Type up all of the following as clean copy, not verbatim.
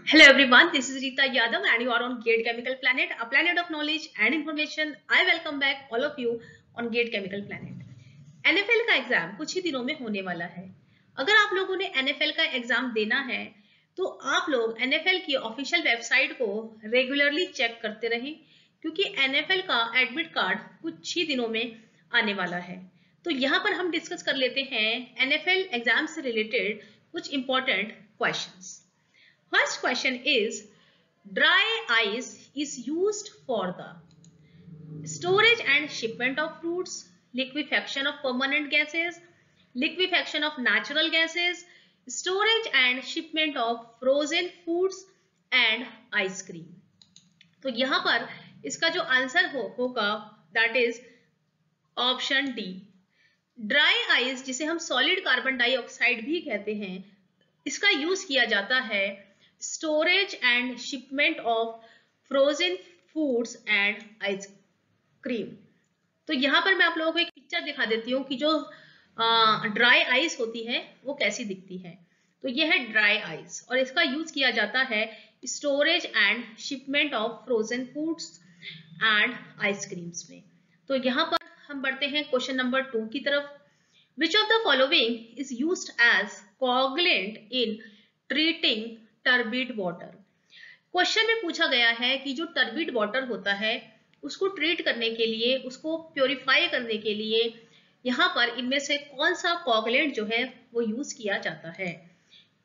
Hello everyone, this is Rita Yadav and you are on Gate Chemical Planet, a planet of knowledge and information. I welcome back all of you on Gate Chemical Planet. NFL का exam कुछ ही दिनों में होने वाला है। अगर आप लोगों ने NFL का एग्जाम देना है तो आप लोग NFL की ऑफिशियल वेबसाइट को रेगुलरली चेक करते रहें, क्योंकि NFL का एडमिट कार्ड कुछ ही दिनों में आने वाला है। तो यहाँ पर हम डिस्कस कर लेते हैं NFL एग्जाम से रिलेटेड कुछ important questions. First question is, dry ice is used for the storage and shipment of fruits, liquefaction of permanent gases, liquefaction of natural gases, storage and shipment of frozen foods and ice cream. तो यहाँ पर इसका जो answer होगा that is option D. Dry ice, जिसे हम solid carbon dioxide भी कहते हैं, इसका यूज किया जाता है storage and shipment of frozen foods and ice cream. तो यहाँ पर मैं आप लोगों को एक पिक्चर दिखा देती हूँ कि जो ड्राई आइस होती है वो कैसी दिखती है। तो ये है ड्राई आइस और इसका यूज किया जाता है storage and shipment of frozen foods and ice creams में। तो यहाँ पर हम बढ़ते हैं क्वेश्चन नंबर 2 की तरफ। Which of the following is used as coagulant in treating turbid water? Question में पूछा गया है कि जो टर्बिड वाटर होता है उसको ट्रीट करने के लिए, उसको प्योरीफाई करने के लिए यहाँ पर इनमें से कौन सा कोगुलेंट जो है वो यूज किया जाता है?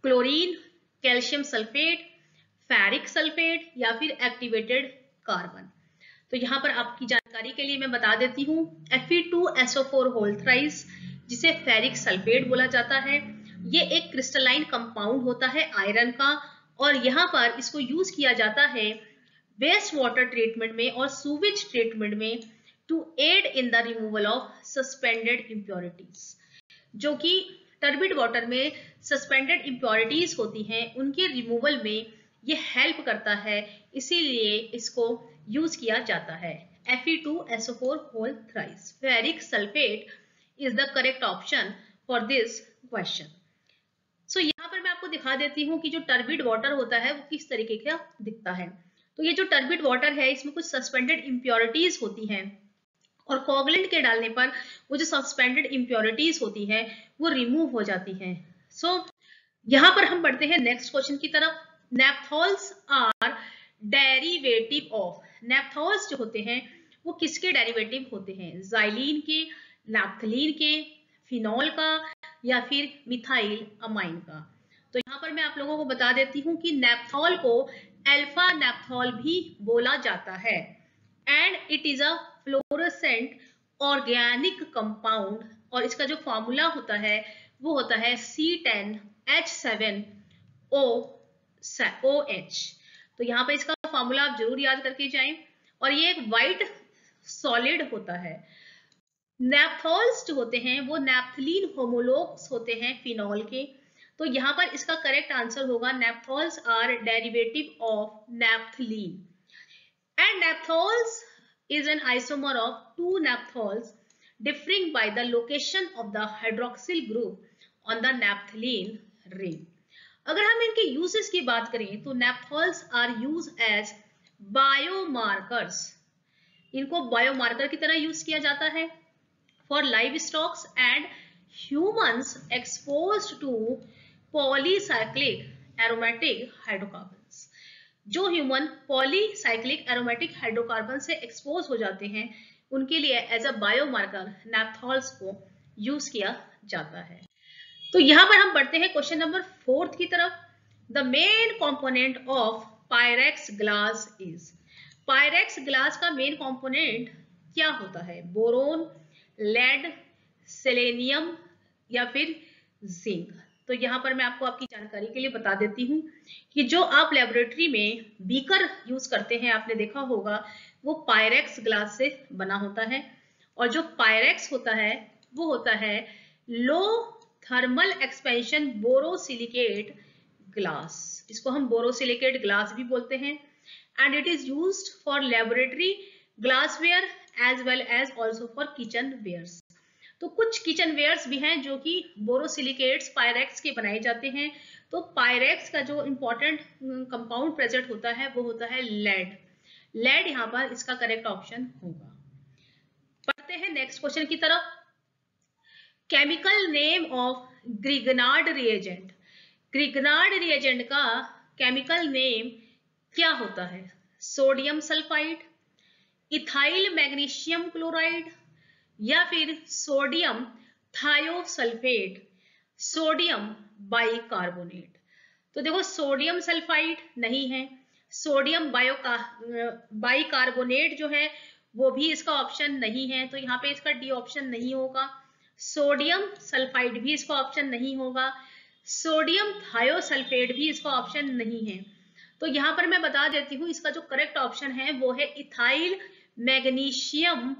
Chlorine, calcium sulphate, ferric sulphate या फिर एक्टिवेटेड कार्बन। तो यहाँ पर आपकी जानकारी के लिए मैं बता देती हूँ Fe2SO4 होल थ्राइस, जिसे फेरिक सल्फेट बोला जाता है। ये एक क्रिस्टलाइन कंपाउंड होता है आयरन का और यहाँ पर इसको यूज किया जाता है वेस्ट वाटर ट्रीटमेंट में और सूवेज ट्रीटमेंट में to aid in the removal of suspended impurities. जो कि टर्बिड वाटर में सस्पेंडेड इम्प्योरिटीज होती हैं उनके रिमूवल में ये हेल्प करता है, इसीलिए इसको यूज किया जाता है। Fe2SO4 whole thrice, ferric sulphate is the correct option for this question. So यहाँ पर मैं आपको दिखा देती हूँ कि जो टर्बिड वाटर होता है वो किस तरीके का दिखता है। तो ये जो टर्बिड वाटर है इसमें कुछ सस्पेंडेड इम्प्योरिटीज होती हैं और कोगुलेंट के डालने पर वो जो सस्पेंडेड इम्प्योरिटीज होती है वो रिमूव हो जाती हैं। सो यहाँ पर हम बढ़ते हैं नेक्स्ट क्वेश्चन की तरफ। नेप्थॉल्स आर डेरिवेटिव ऑफ, नेप्थॉल्स जो होते हैं वो किसके डेरिवेटिव होते हैं? ज़ाइलीन के, नैप्थलीन के, फिनॉल का या फिर मिथाइल अमाइन का। तो यहाँ पर मैं आप लोगों को बता देती हूँ कि नेप्थॉल को अल्फा नेप्थॉल भी बोला जाता है and it is a fluorescent organic compound और इसका जो फॉर्मूला होता है वो होता है C10H7OH। तो यहाँ पर इसका फॉर्मूला आप जरूर याद करके जाएं और ये एक व्हाइट सॉलिड होता है। नेप्थॉल्स जो होते हैं वो नैप्थलीन होमोलोग्स होते हैं फिनॉल के। तो यहाँ पर इसका करेक्ट आंसर होगा naphthols are derivative of naphthalene and naphthols is an isomer of two naphthols differing by the location of the hydroxyl group on the naphthalene ring. अगर हम इनके यूजेस की बात करें तो naphthols are use as biomarkers, इनको biomarker की तरह यूज किया जाता है for livestock and humans exposed to polycyclic aromatic hydrocarbons। जो ह्यूमन पॉलीसाइक्लिक एरोमेटिक हाइड्रोकार्बन से एक्सपोज हो जाते हैं उनके लिए एज अ बायोमार्कर नेप्थॉल्स को यूज किया जाता है। तो यहाँ पर हम बढ़ते हैं क्वेश्चन नंबर 4 की तरफ। The main component of Pyrex glass is, Pyrex glass का मेन कंपोनेंट क्या होता है? बोरोन, लेड, सेलेनियम या फिर जिंक। तो यहाँ पर मैं आपको आपकी जानकारी के लिए बता देती हूँ कि जो आप लेबोरेटरी में बीकर यूज करते हैं, आपने देखा होगा वो पायरेक्स ग्लास से बना होता है और जो पायरेक्स होता है वो होता है low thermal expansion borosilicate glass. इसको हम बोरोसिलिकेट ग्लास भी बोलते हैं and it is used for laboratory glassware as well as also for kitchen wares. तो कुछ किचन वेयर्स भी हैं जो कि बोरोसिलिकेट्स पायरेक्स के बनाए जाते हैं। तो पायरेक्स का जो इंपॉर्टेंट कंपाउंड प्रेजेंट होता है वो होता है लेड। लेड यहाँ पर इसका करेक्ट ऑप्शन होगा। पढ़ते हैं नेक्स्ट क्वेश्चन की तरफ। Chemical name of Grignard reagent. Grignard reagent का केमिकल नेम क्या होता है? Sodium sulphide, ethyl magnesium chloride, या फिर सोडियम थायोसल्फेट, सोडियम बाइकार्बोनेट। तो देखो सोडियम सल्फाइड नहीं है, सोडियम बाइकार्बोनेट जो है वो भी इसका ऑप्शन नहीं है, तो यहाँ पे इसका डी ऑप्शन नहीं होगा। सोडियम सल्फाइड भी इसका ऑप्शन नहीं होगा, सोडियम थायोसल्फेट भी इसका ऑप्शन नहीं है। तो यहाँ पर मैं बता देती हूँ इसका जो करेक्ट ऑप्शन है वो है इथाइल मैग्नीशियम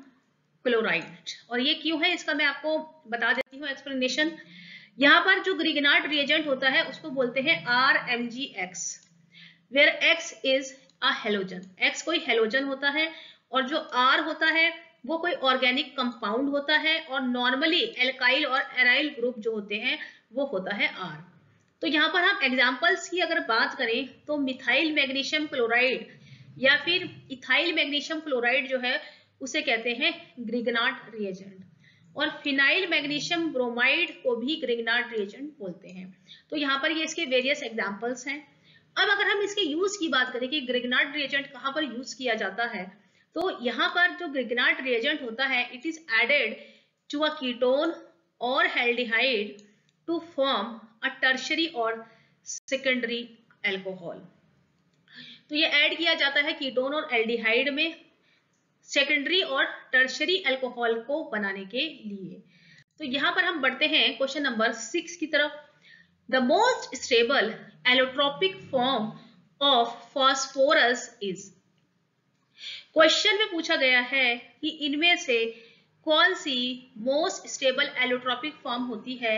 क्लोराइड। और ये क्यों है इसका मैं आपको बता देती हूँ एक्सप्लेनेशन। यहाँ पर जो ग्रिगनार्ड रिएजेंट होता है उसको बोलते हैं RMgX, where X is a halogen. X कोई हेलोजन होता है और जो R होता है वो कोई ऑर्गेनिक कंपाउंड होता है, और नॉर्मली एल्काइल और एराइल ग्रुप जो होते हैं वो होता है R। तो यहाँ पर हम एग्जाम्पल्स की अगर बात करें तो मिथाइल मैग्नीशियम क्लोराइड या फिर इथाइल मैग्नीशियम क्लोराइड जो है उसे कहते हैं ग्रिगनार्ड रिएजेंट, और फिनाइल मैग्नीशियम ब्रोमाइड को भी ग्रिगनार्ड रिएजेंट बोलते हैं। तो यहाँ पर ये इसके वेरियस एग्जाम्पल्स हैं। अब अगर हम इसके यूज की बात करें कि ग्रिगनार्ड रिएजेंट कहाँ पर यूज किया जाता है, तो यहाँ पर जो ग्रिगनार्ड रिएजेंट होता है it is added to a ketone और aldehyde to form a tertiary और सेकेंडरी एल्कोहल। तो ये ऐड किया जाता है कीटोन और एल्डिहाइड में सेकेंडरी और टर्शरी अल्कोहल को बनाने के लिए। तो यहाँ पर हम बढ़ते हैं क्वेश्चन नंबर 6 की तरफ। The most stable allotropic form of phosphorus is. Question में पूछा गया है कि इनमें से कौन सी मोस्ट स्टेबल एलोट्रोपिक फॉर्म होती है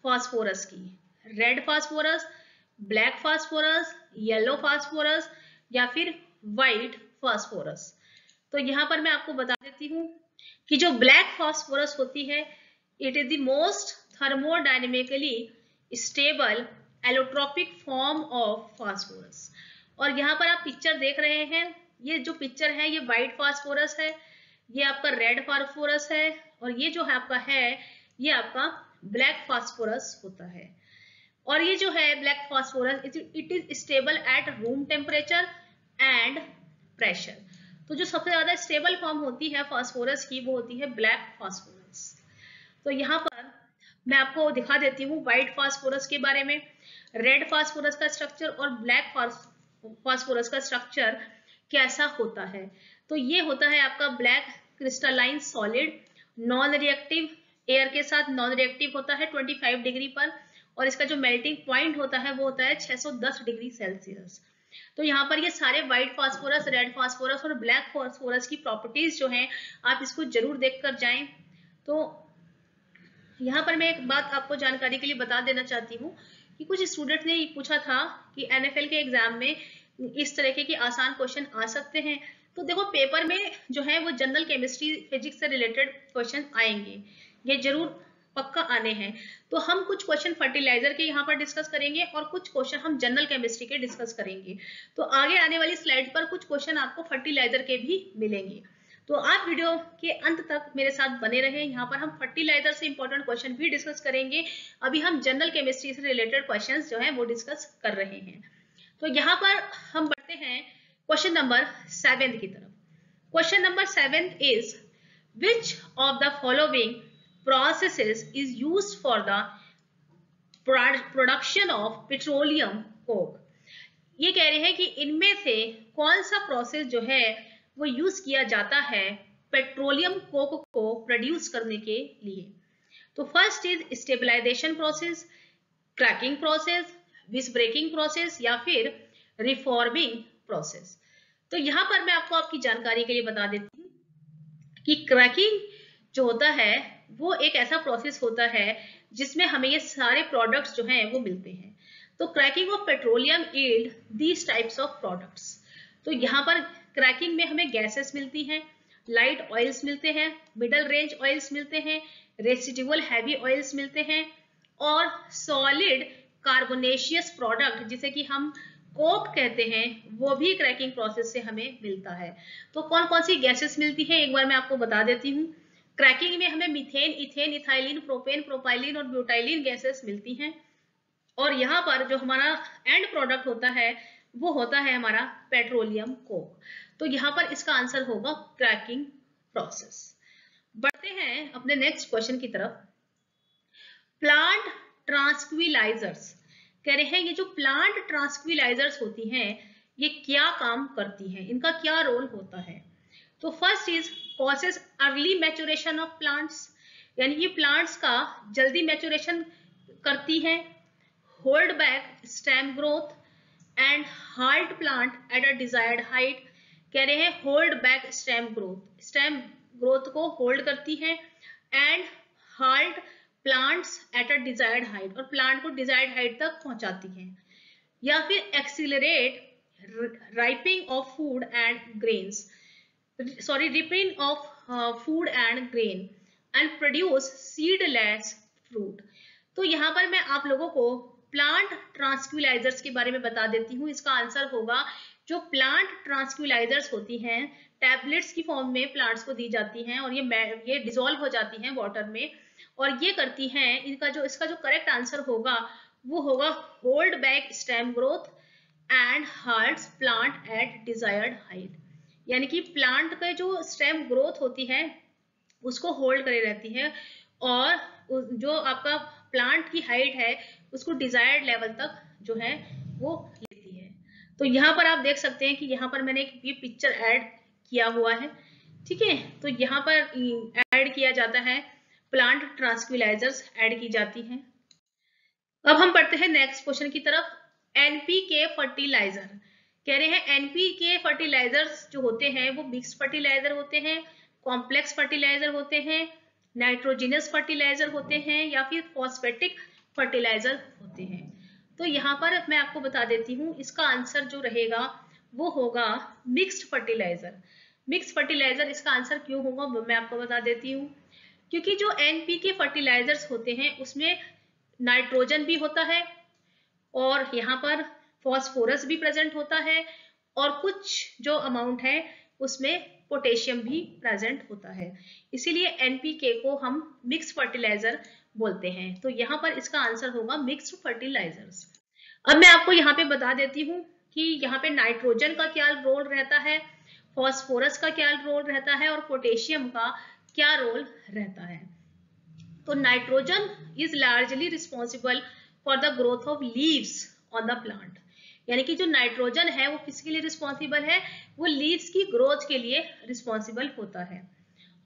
फास्फोरस की? Red phosphorus, black phosphorus, yellow phosphorus, या फिर व्हाइट फास्फोरस। तो यहाँ पर मैं आपको बता देती हूँ कि जो ब्लैक फास्फोरस होती है it is the most thermodynamically stable allotropic form of phosphorus. और यहाँ पर आप पिक्चर देख रहे हैं, ये जो पिक्चर है ये व्हाइट फास्फोरस है, ये आपका रेड फास्फोरस है, और ये जो है आपका है ये आपका ब्लैक फास्फोरस होता है। और ये जो है black phosphorus it is stable at room temperature and pressure. तो जो सबसे ज्यादा स्टेबल फॉर्म होती है फास्फोरस की वो होती है ब्लैक फास्फोरस। तो यहाँ पर मैं आपको दिखा देती हूँ व्हाइट फास्फोरस के बारे में, रेड फास्फोरस का स्ट्रक्चर और ब्लैक फास्फोरस का स्ट्रक्चर कैसा होता है। तो ये होता है आपका black crystalline solid, non reactive, air के साथ नॉन रिएक्टिव होता है 25 डिग्री पर, और इसका जो मेल्टिंग पॉइंट होता है वो होता है 610 डिग्री सेल्सियस। तो यहाँ पर ये सारे व्हाइट फास्फोरस, रेड फास्फोरस और ब्लैक फास्फोरस की प्रॉपर्टीज जो हैं आप इसको जरूर देख कर जाएं। तो यहाँ पर मैं एक बात आपको जानकारी के लिए बता देना चाहती हूँ कि कुछ स्टूडेंट ने पूछा था कि NFL के एग्जाम में इस तरीके के आसान क्वेश्चन आ सकते हैं। तो देखो पेपर में जो है वो जनरल केमिस्ट्री फिजिक्स से रिलेटेड क्वेश्चन आएंगे, ये जरूर पक्का आने हैं। तो हम कुछ क्वेश्चन फर्टिलाइजर के यहाँ पर डिस्कस करेंगे और कुछ क्वेश्चन हम जनरल केमिस्ट्री के डिस्कस करेंगे। तो आगे आने वाली स्लाइड पर कुछ क्वेश्चन आपको फर्टिलाइजर के भी मिलेंगे। तो आप वीडियो के अंत तक मेरे साथ बने रहें। यहाँ पर हम फर्टिलाइजर से इंपॉर्टेंट क्वेश्चन भी डिस्कस करेंगे। अभी हम जनरल केमिस्ट्री से रिलेटेड क्वेश्चन जो है वो डिस्कस कर रहे हैं। तो यहाँ पर हम बढ़ते हैं क्वेश्चन नंबर 7 की तरफ। Question number 7 is which of the following processes is used for the production of petroleum coke। ये कह रहे हैं कि इनमें से कौन सा प्रोसेस जो है वो यूज किया जाता है पेट्रोलियम कोक को प्रोड्यूस करने के लिए। तो first is stabilization process, cracking process, visbreaking process, या फिर रिफॉर्मिंग प्रोसेस। तो यहाँ पर मैं आपको आपकी जानकारी के लिए बता देती हूँ कि क्रैकिंग जो होता है वो एक ऐसा प्रोसेस होता है जिसमें हमें ये सारे प्रोडक्ट्स जो हैं वो मिलते हैं। तो cracking of petroleum yield these types of products. तो यहाँ पर क्रैकिंग में हमें गैसेस मिलती हैं, लाइट ऑयल्स मिलते हैं, मिडल रेंज ऑयल्स मिलते हैं, रेसिडुअल हैवी ऑयल्स मिलते हैं, और सॉलिड कार्बोनेशियस प्रोडक्ट जिसे कि हम कोक कहते हैं, वो भी क्रैकिंग प्रोसेस से हमें मिलता है। तो कौन कौन सी गैसेस मिलती है एक बार मैं आपको बता देती हूँ। क्रैकिंग में हमें methane, ethane, ethylene, propane, propylene और ब्यूटाइलिन गैसेस मिलती हैं। और यहाँ पर जो हमारा एंड प्रोडक्ट होता है वो होता है हमारा पेट्रोलियम कोक। तो यहाँ पर इसका आंसर होगा क्रैकिंग प्रोसेस। बढ़ते हैं अपने नेक्स्ट क्वेश्चन की तरफ। प्लांट ट्रांसक्विलाइजर्स कह रहे हैं, ये जो प्लांट ट्रांसक्विलाइजर्स होती हैं ये क्या काम करती हैं, इनका क्या रोल होता है। तो first is causes early maturation of plants, यानी ये प्लांट्स का जल्दी मैच्योरेशन करती हैं। Hold back stem growth and halt plant at a desired height, कह रहे हैं होल्ड बैक स्टेम ग्रोथ को होल्ड करती है and halt plants at a desired height, और प्लांट को डिजायर्ड हाइट तक पहुंचाती है। या फिर accelerate ripening of food and grains, ripping off food and grain and produce seedless fruit. तो यहाँ पर मैं आप लोगों को प्लांट ट्रांसक्विलाइजर्स के बारे में बता देती हूँ। इसका आंसर होगा जो प्लांट ट्रांसक्विलाइजर्स होती हैं टैबलेट्स की फॉर्म में प्लांट्स को दी जाती हैं और ये डिसॉल्व हो जाती हैं वाटर में, और ये करती हैं, इसका जो करेक्ट आंसर होगा वो होगा hold back stem growth and halts plant at desired height, यानी कि प्लांट का जो स्टेम ग्रोथ होती है उसको होल्ड करे रहती है और जो आपका प्लांट की हाइट है उसको डिजायर्ड लेवल तक जो है वो लेती है। तो यहाँ पर आप देख सकते हैं कि यहाँ पर मैंने ये पिक्चर ऐड किया हुआ है, ठीक है। तो यहाँ पर ऐड किया जाता है, प्लांट ट्रांसक्विलाइजर्स ऐड की जाती हैं। अब हम पढ़ते हैं नेक्स्ट क्वेश्चन की तरफ। एनपीके फर्टिलाइजर कह रहे हैं, एनपीके फर्टिलाइजर्स जो होते हैं वो मिक्स्ड फर्टिलाइजर होते हैं, कॉम्प्लेक्स फर्टिलाइजर होते हैं, नाइट्रोजिनस फर्टिलाइजर होते हैं या फिर फॉस्फेटिक फर्टिलाइजर होते हैं। तो यहाँ पर मैं आपको बता देती हूँ इसका आंसर जो रहेगा वो होगा मिक्स्ड फर्टिलाइजर। मिक्स्ड फर्टिलाइजर इसका आंसर क्यों होगा वो मैं आपको बता देती हूँ, क्योंकि जो एनपीके फर्टिलाइजर्स होते हैं उसमें नाइट्रोजन भी होता है और यहाँ पर फॉस्फोरस भी प्रेजेंट होता है और कुछ जो अमाउंट है उसमें पोटेशियम भी प्रेजेंट होता है, इसीलिए एनपीके को हम मिक्स फर्टिलाइजर बोलते हैं। तो यहाँ पर इसका आंसर होगा मिक्स्ड फर्टिलाइजर्स। अब मैं आपको यहाँ पे बता देती हूँ कि यहाँ पे नाइट्रोजन का क्या रोल रहता है, फॉस्फोरस का क्या रोल रहता है और पोटेशियम का क्या रोल रहता है। तो nitrogen is largely responsible for the growth of leaves on the plant, यानी कि जो नाइट्रोजन है वो किसके लिए रिस्पॉन्सिबल है, वो लीव्स की ग्रोथ के लिए रिस्पॉन्सिबल होता है।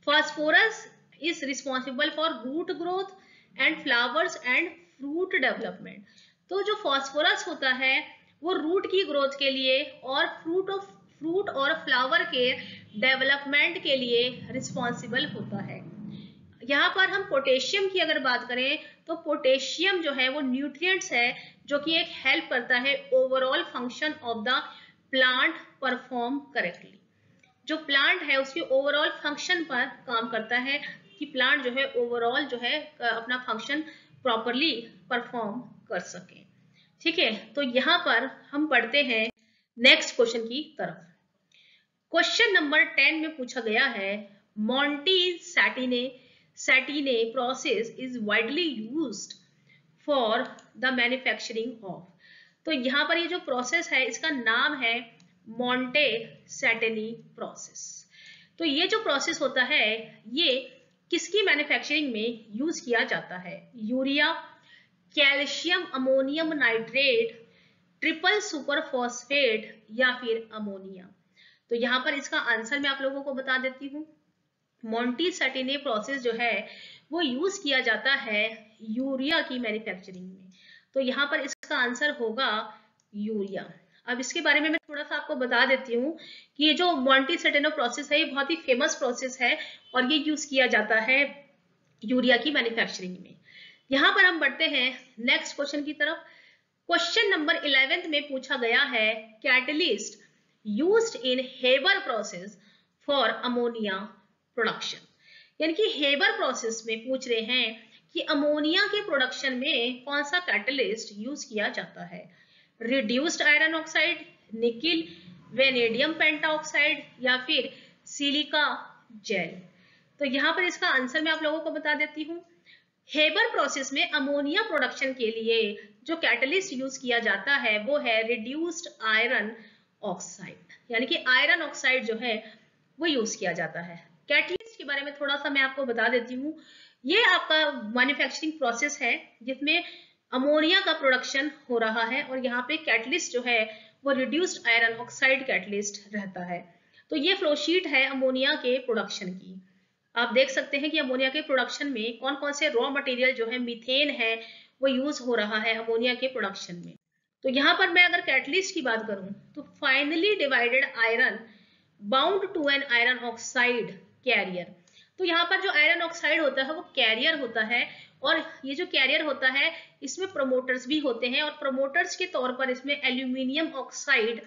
Phosphorus is responsible for root growth and flowers and fruit development. तो जो फॉस्फोरस होता है वो रूट की ग्रोथ के लिए और फ्रूट और फ्लावर के डेवलपमेंट के लिए रिस्पॉन्सिबल होता है। यहाँ पर हम पोटेशियम की अगर बात करें तो पोटेशियम जो है वो न्यूट्रिएंट्स है जो कि एक हेल्प करता है overall function of the plant perform correctly. जो प्लांट है उसके ओवरऑल फंक्शन पर काम करता है कि प्लांट जो है ओवरऑल जो है अपना फंक्शन प्रॉपरली परफॉर्म कर सके, ठीक है। तो यहाँ पर हम पढ़ते हैं नेक्स्ट क्वेश्चन की तरफ। क्वेश्चन नंबर 10 में पूछा गया है, Montecatini process is widely used for the manufacturing of. तो यहाँ पर ये जो प्रोसेस है इसका नाम है मॉन्टे सैटिनी प्रोसेस। तो ये जो प्रोसेस होता है ये किसकी मैन्युफैक्चरिंग में यूज किया जाता है, urea, calcium ammonium nitrate, triple super phosphate या फिर अमोनिया। तो यहाँ पर इसका आंसर मैं आप लोगों को बता देती हूँ। मॉन्टी सैटिने प्रोसेस जो है वो यूज किया जाता है यूरिया की मैन्युफैक्चरिंग में। तो यहाँ पर इसका आंसर होगा यूरिया। अब इसके बारे में मैं थोड़ा सा आपको बता देती हूँ कि ये जो मॉन्टी सैटिने प्रोसेस है ये बहुत ही फेमस प्रोसेस है और ये यूज किया जाता है यूरिया की मैन्युफैक्चरिंग में। यहाँ पर हम बढ़ते हैं नेक्स्ट क्वेश्चन की तरफ। क्वेश्चन नंबर 11 में पूछा गया है, catalyst used in Haber process for ammonia production, यानी कि हेबर प्रोसेस में पूछ रहे हैं कि अमोनिया के प्रोडक्शन में कौन सा कैटलिस्ट यूज किया जाता है, reduced iron oxide, nickel vanadium pentoxide या फिर सिलिका जेल। तो यहाँ पर इसका आंसर मैं आप लोगों को बता देती हूँ। हेबर प्रोसेस में अमोनिया प्रोडक्शन के लिए जो कैटलिस्ट यूज किया जाता है वो है रिड्यूस्ड आयरन ऑक्साइड, यानी कि आयरन ऑक्साइड जो है वो यूज किया जाता है। कैटलिस्ट के बारे में थोड़ा सा मैं आपको बता देती हूँ। ये आपका मैन्युफैक्चरिंग प्रोसेस है जिसमें अमोनिया का प्रोडक्शन हो रहा है और यहाँ पे कैटलिस्ट जो है वो रिड्यूस्ड आयरन ऑक्साइड कैटलिस्ट रहता है। तो ये फ्लोशीट है अमोनिया के प्रोडक्शन की। आप देख सकते हैं कि अमोनिया के प्रोडक्शन में कौन कौन से रॉ मटेरियल जो है मीथेन है वो यूज हो रहा है अमोनिया के प्रोडक्शन में। तो यहाँ पर मैं अगर कैटलिस्ट की बात करूं तो finely divided iron bound to an iron oxide carrier. तो यहाँ पर जो आयरन ऑक्साइड होता है वो कैरियर होता है और ये जो कैरियर होता है इसमें प्रोमोटर्स भी होते हैं और प्रोमोटर्स के तौर पर इसमें aluminium oxide,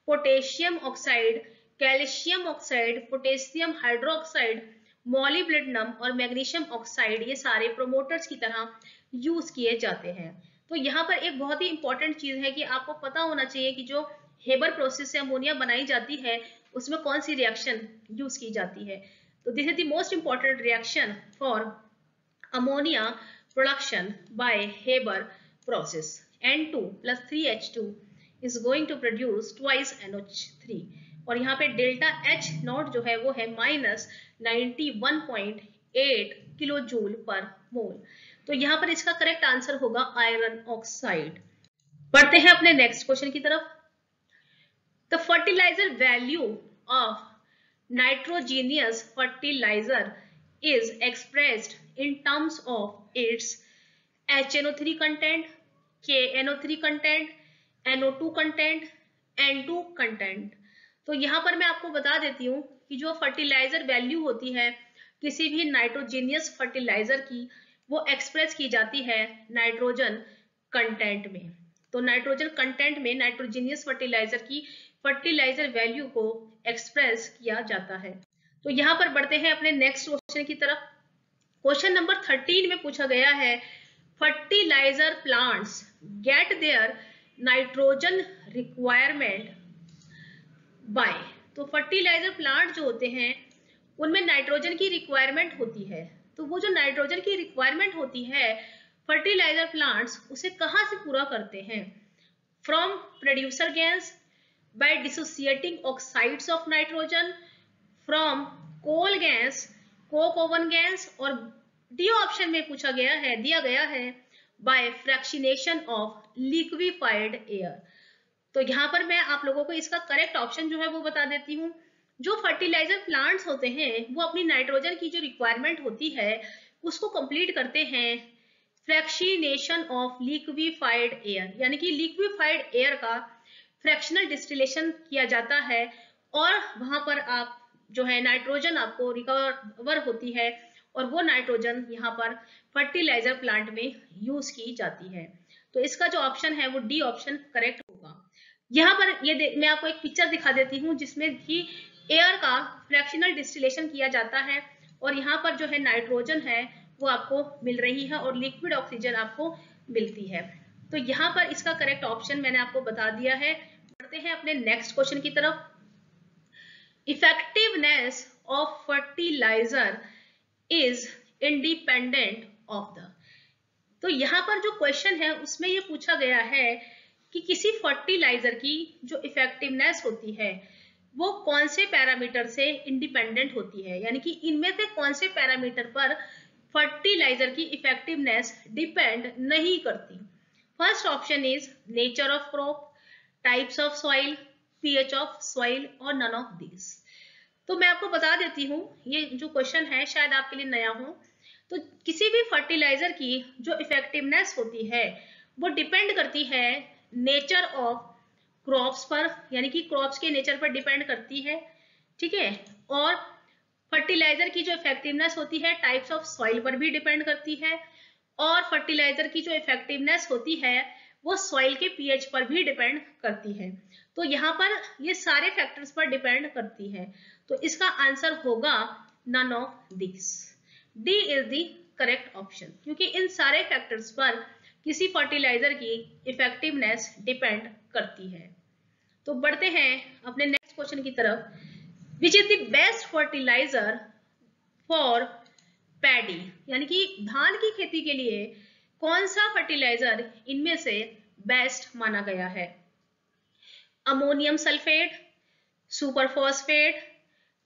potassium oxide, calcium oxide, potassium hydroxide, molybdenum और मैग्नीशियम ऑक्साइड ये सारे प्रोमोटर्स की तरह यूज किए जाते हैं। तो यहाँ पर एक बहुत ही इंपॉर्टेंट चीज है कि आपको पता होना चाहिए कि जो हेबर प्रोसेस से अमोनिया बनाई जाती है उसमें कौन सी रिएक्शन यूज की जाती है। तो this is the most important reaction for ammonia production by Haber process. N2 plus 3H2 is going to produce twice NH3 और यहाँ पे डेल्टा H नॉट जो है वो है -91.8 किलो जूल पर मोल। तो यहाँ पर इसका करेक्ट आंसर होगा आयरन ऑक्साइड। बढ़ते हैं अपने नेक्स्ट क्वेश्चन की तरफ। The fertilizer value of nitrogenous fertilizer is expressed in terms of its HNO3 content, KNO3 content, NO2 content, N2 content। तो यहाँ पर मैं आपको बता देती हूँ कि जो फर्टिलाइजर वैल्यू होती है किसी भी नाइट्रोजीनियस फर्टिलाइजर की वो एक्सप्रेस की जाती है नाइट्रोजन कंटेंट में। तो नाइट्रोजन कंटेंट में नाइट्रोजीनियस फर्टिलाइजर की फर्टिलाइजर वैल्यू को एक्सप्रेस किया जाता है। तो यहाँ पर बढ़ते हैं अपने नेक्स्ट क्वेश्चन की तरफ। क्वेश्चन नंबर 13 में पूछा गया है fertilizer plants get their nitrogen requirement by. तो फर्टिलाइजर प्लांट जो होते हैं उनमें नाइट्रोजन की रिक्वायरमेंट होती है। तो वो जो नाइट्रोजन की रिक्वायरमेंट होती है फर्टिलाइजर प्लांट्स उसे कहाँ से पूरा करते हैं? From producer gas, by dissociating oxides of nitrogen, from coal gas, coke oven gas, और डी ऑप्शन में पूछा गया है, दिया गया है by fractionation of liquefied air. तो यहाँ पर मैं आप लोगों को इसका करेक्ट ऑप्शन जो है वो बता देती हूँ। जो फर्टिलाइजर प्लांट्स होते हैं वो अपनी नाइट्रोजन की जो रिक्वायरमेंट होती है उसको कंप्लीट करते हैं फ्रैक्शनेशन ऑफ लिक्विफाइड एयर, यानी कि लिक्विफाइड एयर का फ्रैक्शनल डिस्टिलेशन किया जाता है और वहां पर आप जो है नाइट्रोजन आपको रिकवर होती है और वो नाइट्रोजन यहाँ पर फर्टिलाइजर प्लांट में यूज की जाती है। तो इसका जो ऑप्शन है वो डी ऑप्शन करेक्ट होगा। यहाँ पर ये मैं आपको एक पिक्चर दिखा देती हूँ जिसमें कि एयर का फ्रैक्शनल डिस्टिलेशन किया जाता है और यहाँ पर जो है नाइट्रोजन है वो आपको मिल रही है और लिक्विड ऑक्सीजन आपको मिलती है। तो यहाँ पर इसका करेक्ट ऑप्शन मैंने आपको बता दिया है। बढ़ते हैं अपने नेक्स्ट क्वेश्चन की तरफ। Effectiveness of fertilizer is independent of the। तो यहाँ पर जो क्वेश्चन है उसमें ये पूछा गया है कि किसी फर्टिलाइजर की जो इफेक्टिवनेस होती है वो कौन से पैरामीटर से इंडिपेंडेंट होती है, यानी कि इनमें से कौन से पैरामीटर पर फर्टिलाइजर की इफेक्टिवनेस डिपेंड नहीं करती। First option is nature of crop, types of soil, pH of soil और नन ऑफ दिस। तो मैं आपको बता देती हूँ ये जो क्वेश्चन है शायद आपके लिए नया हो। तो किसी भी फर्टिलाइजर की जो इफेक्टिवनेस होती है वो डिपेंड करती है नेचर ऑफ क्रॉप्स पर, यानी कि क्रॉप्स के नेचर पर डिपेंड करती है, ठीक है। और फर्टिलाइजर की जो इफेक्टिवनेस होती है टाइप्स ऑफ सॉइल पर भी डिपेंड करती है और फर्टिलाइजर की जो इफेक्टिवनेस होती है वो सॉइल के पीएच पर भी डिपेंड करती है। तो यहाँ पर ये सारे फैक्टर्स पर डिपेंड करती है। तो इसका आंसर होगा none of this. D is the correct option, क्योंकि इन सारे फैक्टर्स पर किसी फर्टिलाइजर की इफेक्टिवनेस डिपेंड करती है। तो बढ़ते हैं अपने नेक्स्ट क्वेश्चन की तरफ। Which is the best fertilizer for paddy, यानी कि धान की खेती के लिए कौन सा फर्टिलाइजर इनमें से बेस्ट माना गया है? Ammonium sulphate, superphosphate,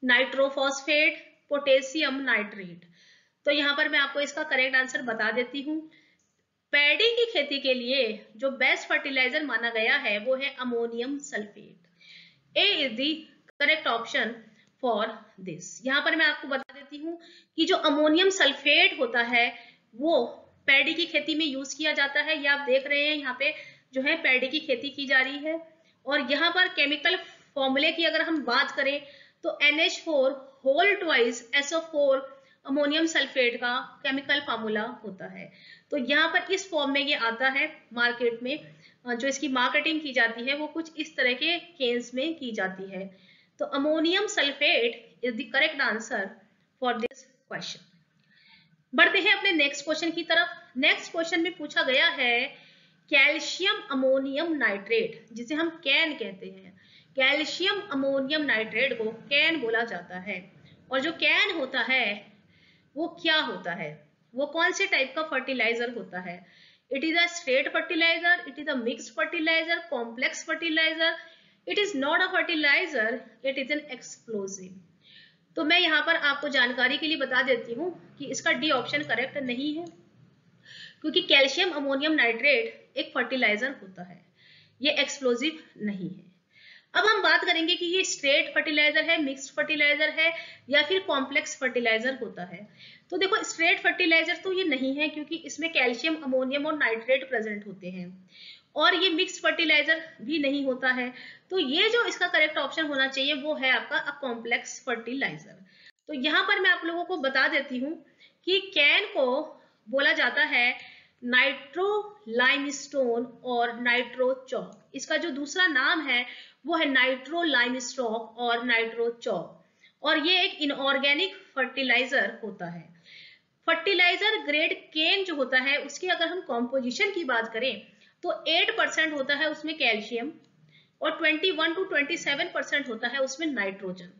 nitrophosphate, potassium nitrate. तो यहां पर मैं आपको इसका करेक्ट आंसर बता देती हूं। पैडी की खेती के लिए जो बेस्ट फर्टिलाइजर माना गया है वो है ammonium sulphate. A is the correct option for this. यहां पर मैं आपको बता देती हूँ कि जो अमोनियम सल्फेट होता है वो पैडी की खेती में यूज किया जाता है। ये आप देख रहे हैं यहाँ पे जो है पैडी की खेती की जा रही है, और यहाँ पर केमिकल फॉर्मूले की अगर हम बात करें तो NH4 whole twice SO4 ammonium sulphate का केमिकल फार्मूला होता है। तो यहाँ पर इस फॉर्म में ये आता है मार्केट में, जो इसकी मार्केटिंग की जाती है वो कुछ इस तरह के केन्स में की जाती है। तो ammonium sulphate is the correct answer for this question. बढ़ते हैं अपने नेक्स्ट क्वेश्चन की तरफ। नेक्स्ट क्वेश्चन में पूछा गया है कैल्शियम अमोनियम नाइट्रेट, जिसे हम कैन कहते हैं। कैल्शियम अमोनियम नाइट्रेट को कैन बोला जाता है, और जो कैन होता है वो क्या होता है, वो कौन से टाइप का फर्टिलाइजर होता है? It is a straight fertilizer, it is a mixed fertilizer, complex fertilizer, it is not a fertilizer, it is an explosive. तो मैं यहाँ पर आपको जानकारी के लिए बता देती हूँ कि इसका डी ऑप्शन करेक्ट नहीं है, क्योंकि कैल्शियम अमोनियम नाइट्रेट एक फर्टिलाइजर होता है, ये एक्सप्लोजिव नहीं है। अब हम बात करेंगे कि ये स्ट्रेट फर्टिलाइजर है, मिक्स्ड फर्टिलाइजर है, या फिर कॉम्प्लेक्स फर्टिलाइजर होता है। तो देखो स्ट्रेट फर्टिलाइजर तो ये नहीं है, क्योंकि इसमें कैल्शियम अमोनियम और नाइट्रेट प्रेजेंट होते हैं, और ये मिक्स्ड फर्टिलाइजर भी नहीं होता है। तो ये जो इसका करेक्ट ऑप्शन होना चाहिए वो है आपका कॉम्प्लेक्स फर्टिलाइजर। तो यहाँ पर मैं आप लोगों को बता देती हूँ कि कैन को बोला जाता है नाइट्रो लाइमस्टोन और नाइट्रो चॉक। इसका जो दूसरा नाम है वो है नाइट्रो लाइमस्टोन और नाइट्रो चॉक, और ये एक इनऑर्गेनिक फर्टिलाइजर होता है। फर्टिलाइजर ग्रेड केन जो होता है उसकी अगर हम कॉम्पोजिशन की बात करें तो 8% होता है उसमें कैल्शियम, और 21 to 27% होता है उसमें नाइट्रोजन।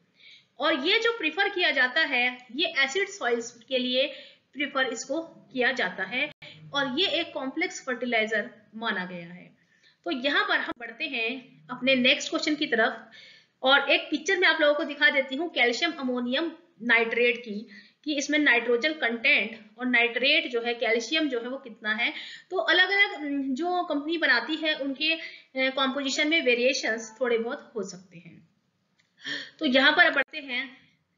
और ये जो प्रिफर किया जाता है ये एसिड सॉइल्स के लिए प्रिफर इसको किया जाता है, और ये एक कॉम्प्लेक्स फर्टिलाइजर माना गया है। तो यहाँ पर हम बढ़ते हैं अपने नेक्स्ट क्वेश्चन की तरफ, और एक पिक्चर में आप लोगों को दिखा देती हूँ कैल्शियम अमोनियम नाइट्रेट की, कि इसमें नाइट्रोजन कंटेंट और नाइट्रेट जो है कैल्शियम जो है वो कितना है। तो अलग अलग जो कंपनी बनाती है उनके कॉम्पोजिशन में वेरिएशंस थोड़े बहुत हो सकते हैं। तो यहाँ पर बढ़ते हैं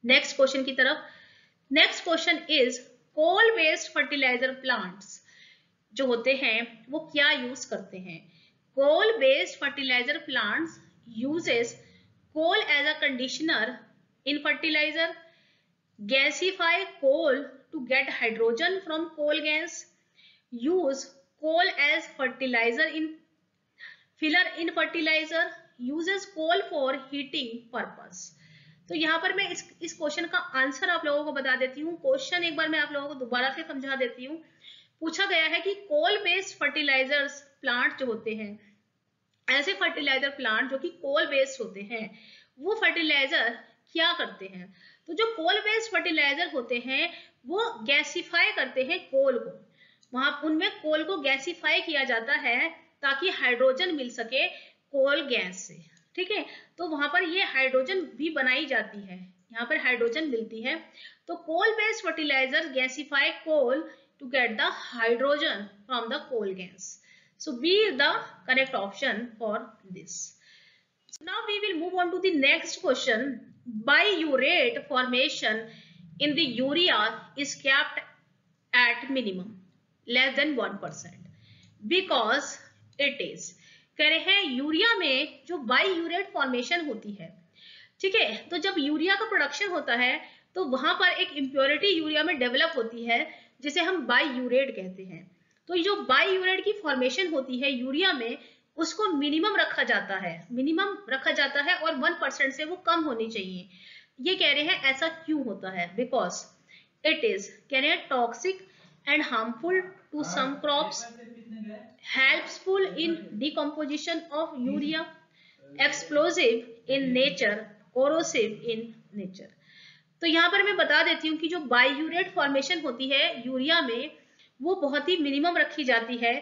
नेक्स्ट क्वेश्चन की तरफ। Next question is coal based fertilizer plants जो होते हैं वो क्या यूज करते हैं? Coal based fertilizer plants uses coal as a conditioner in fertilizer, gasify coal to get hydrogen from coal gas, use coal as fertilizer in filler in fertilizer, uses coal for heating purpose। तो यहाँ पर मैं इस question का answer आप लोगों को बता देती हूँ। क्वेश्चन एक बार मैं आप लोगों को दोबारा से समझा देती हूँ। पूछा गया है कि कोल बेस्ड फर्टिलाइजर्स प्लांट जो होते हैं, ऐसे फर्टिलाइजर प्लांट जो कि कोल बेस्ड होते हैं, वो फर्टिलाइजर क्या करते हैं? तो जो कोल बेस्ड फर्टिलाइजर होते हैं वो गैसिफाई करते हैं कोल को, वहां उनमें कोल को गैसिफाई किया जाता है ताकि हाइड्रोजन मिल सके कोल गैस से। ठीक है, तो वहां पर ये हाइड्रोजन भी बनाई जाती है, यहाँ पर हाइड्रोजन मिलती है। तो coal based fertiliser gasify coal to get the hydrogen from the coal gas. So B is the correct option for this. So now we will move on to the next question. Biuret formation in the urea is kept at minimum less than 1% because it is, कह रहे हैं urea में जो बाईयूरेट formation होती है, ठीक है, तो जब यूरिया का प्रोडक्शन होता है तो वहां पर एक इम्प्योरिटी यूरिया में डेवलप होती है जिसे हम बाईयूरेट कहते हैं। तो जो बाईयूरेट की फॉर्मेशन होती है यूरिया में उसको मिनिमम रखा जाता है, और 1% से वो कम होनी चाहिए। ये कह रहे हैं ऐसा क्यों होता है? बिकॉज इट इज, कह रहे हैं toxic and harmful to some crops, helpful in decomposition of urea, explosive in nature, corrosive in nature। तो यहाँ पर मैं बता देती हूँ कि जो बाईयूरेट फॉर्मेशन होती है यूरिया में वो बहुत ही मिनिमम रखी जाती है।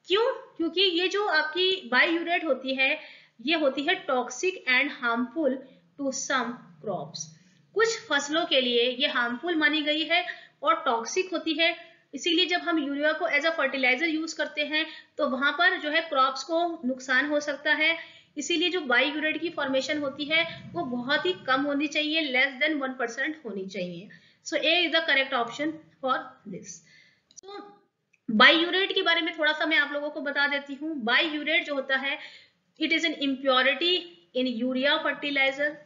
क्यों? क्योंकि ये जो आपकी बाईयूरेट होती है ये होती है toxic and harmful to some crops. कुछ फसलों के लिए ये हार्मफुल मानी गई है और टॉक्सिक होती है, इसीलिए जब हम यूरिया को एज अ फर्टिलाइजर यूज करते हैं तो वहां पर जो है क्रॉप्स को नुकसान हो सकता है। इसीलिए जो बाईयूरेट की फॉर्मेशन होती है वो बहुत ही कम होनी चाहिए, लेस देन 1% होनी चाहिए। So A is the correct option for this. So biuret के बारे में थोड़ा सा मैं आप लोगों को बता देती हूँ। बाईयूरेट जो होता है it is an impurity in urea fertilizer.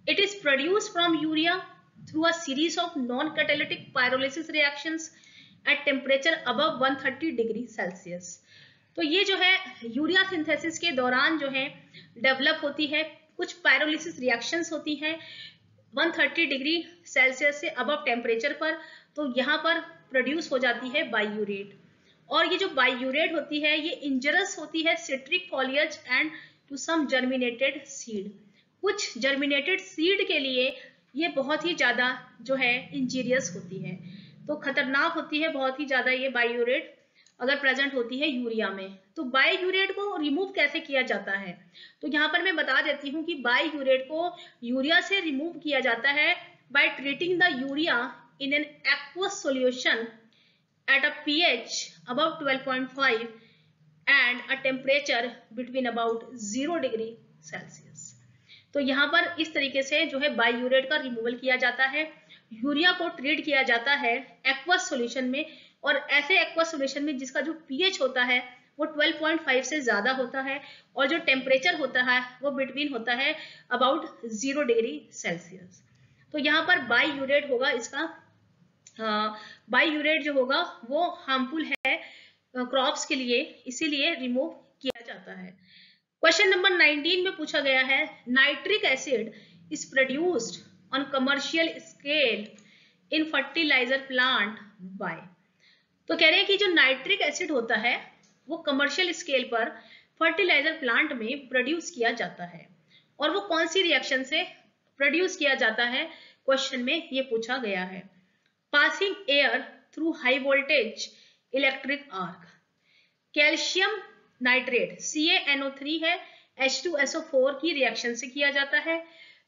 It is produced from urea through a series of non-catalytic pyrolysis reactions at temperature above 130 degree Celsius. तो ये जो है यूरिया सिंथेसिस के दौरान जो है डेवलप होती है, कुछ पायरोलिसिस रिएक्शंस होती हैं 130 डिग्री सेल्सियस से अबव टेम्परेचर पर, तो यहाँ पर प्रोड्यूस हो जाती है बाईयूरेट। और ये जो बाईयूरेट होती है ये इंजरियस होती है citric foliage and to some germinated seed. कुछ जर्मिनेटेड सीड के लिए ये बहुत ही ज्यादा जो है इंजीरियस होती है, तो खतरनाक होती है बहुत ही ज्यादा ये बाईयूरेट अगर प्रेजेंट होती है यूरिया में। तो बाईयूरेट को रिमूव कैसे किया जाता है, तो यहाँ पर मैं बता देती हूँ कि बाईयूरेट को यूरिया से रिमूव किया जाता है by treating the urea in an aqueous solution at a pH above 12.5 and a temperature between about 0 degree Celsius. तो यहाँ पर इस तरीके से जो है बाईयूरेट का रिमूवल किया जाता है। यूरिया को ट्रीट किया जाता है एक्वस सॉल्यूशन में, और ऐसे एक्वस सॉल्यूशन में जिसका जो पीएच होता है वो 12.5 से ज्यादा होता है और जो टेम्परेचर होता है वो बिटवीन होता है अबाउट 0 डिग्री सेल्सियस। तो यहाँ पर बाईयूरेट होगा, इसका बाईयूरेट जो होगा वो हार्मफुल है क्रॉप्स के लिए, इसीलिए रिमूव किया जाता है। क्वेश्चन नंबर 19 में पूछा गया है nitric acid is produced on commercial scale in fertilizer plant by. तो कह रहे हैं कि जो नाइट्रिक एसिड होता है वो कमर्शियल स्केल पर फर्टिलाइजर प्लांट में प्रोड्यूस किया जाता है, और वो कौन सी रिएक्शन से प्रोड्यूस किया जाता है क्वेश्चन में ये पूछा गया है। Passing air through high voltage electric arc, calcium nitrate CaNO3 है H2SO4 की रिएक्शन से किया जाता है,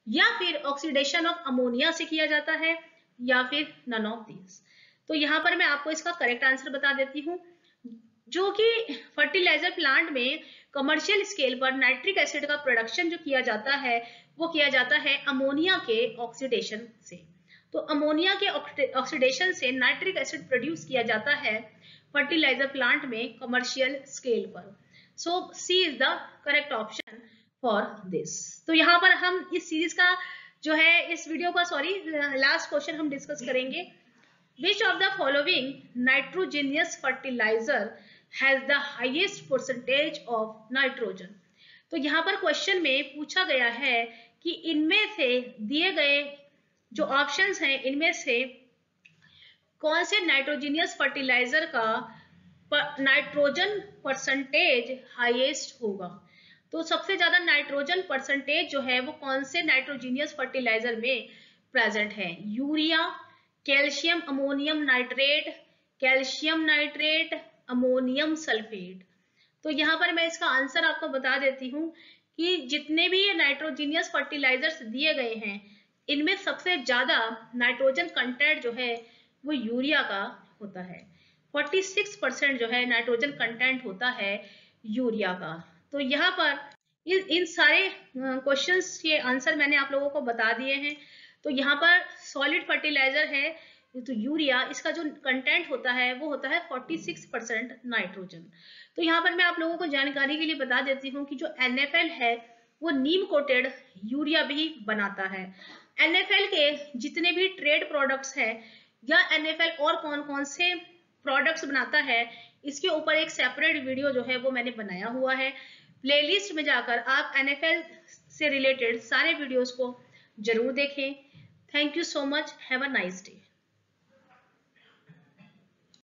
या फिर ऑक्सीडेशन ऑफ अमोनिया से किया जाता है, या फिर नन ऑफ दीज। तो यहाँ पर मैं आपको इसका करेक्ट आंसर बता देती हूँ। जो कि फर्टिलाइजर प्लांट में कमर्शियल स्केल पर नाइट्रिक एसिड का प्रोडक्शन जो किया जाता है वो किया जाता है अमोनिया के ऑक्सीडेशन से। तो अमोनिया के ऑक्सीडेशन से नाइट्रिक एसिड प्रोड्यूस किया जाता है फर्टिलाइजर प्लांट में कमर्शियल स्केल पर। So C is the correct option for this. तो यहाँ पर हम इस सीरीज का जो है इस वीडियो का लास्ट क्वेश्चन हम डिस्कस करेंगे। Which of the following nitrogenous fertiliser has the highest percentage of nitrogen. तो यहाँ पर क्वेश्चन में पूछा गया है कि इनमें से दिए गए जो ऑप्शंस हैं इनमें से कौन से नाइट्रोजीनियस फर्टिलाइजर का नाइट्रोजन परसेंटेज हाईएस्ट होगा। तो सबसे ज्यादा नाइट्रोजन परसेंटेज जो है वो कौन से नाइट्रोजीनियस फर्टिलाइजर में प्रेजेंट है, urea, calcium ammonium nitrate, calcium nitrate, ammonium sulphate. तो यहाँ पर मैं इसका आंसर आपको बता देती हूँ कि जितने भी नाइट्रोजीनियस फर्टिलाइजर्स दिए गए हैं इनमें सबसे ज्यादा नाइट्रोजन कंटेंट जो है वो यूरिया का होता है। 46% जो है नाइट्रोजन कंटेंट होता है यूरिया का। तो यहाँ पर इन सारे क्वेश्चंस के आंसर मैंने आप लोगों को बता दिए हैं। तो यहाँ पर सॉलिड फर्टिलाइजर है तो यूरिया, इसका जो कंटेंट होता है वो होता है 46% नाइट्रोजन। तो यहाँ पर मैं आप लोगों को जानकारी के लिए बता देती हूँ कि जो NFL है वो नीम कोटेड यूरिया भी बनाता है। NFL के जितने भी ट्रेड प्रोडक्ट्स है या NFL और कौन कौन से प्रोडक्ट्स बनाता है इसके ऊपर एक सेपरेट वीडियो जो है वो मैंने बनाया हुआ है। प्लेलिस्ट में जाकर आप NFL से रिलेटेड सारे वीडियोस को जरूर देखें। Thank you so much, have a nice day.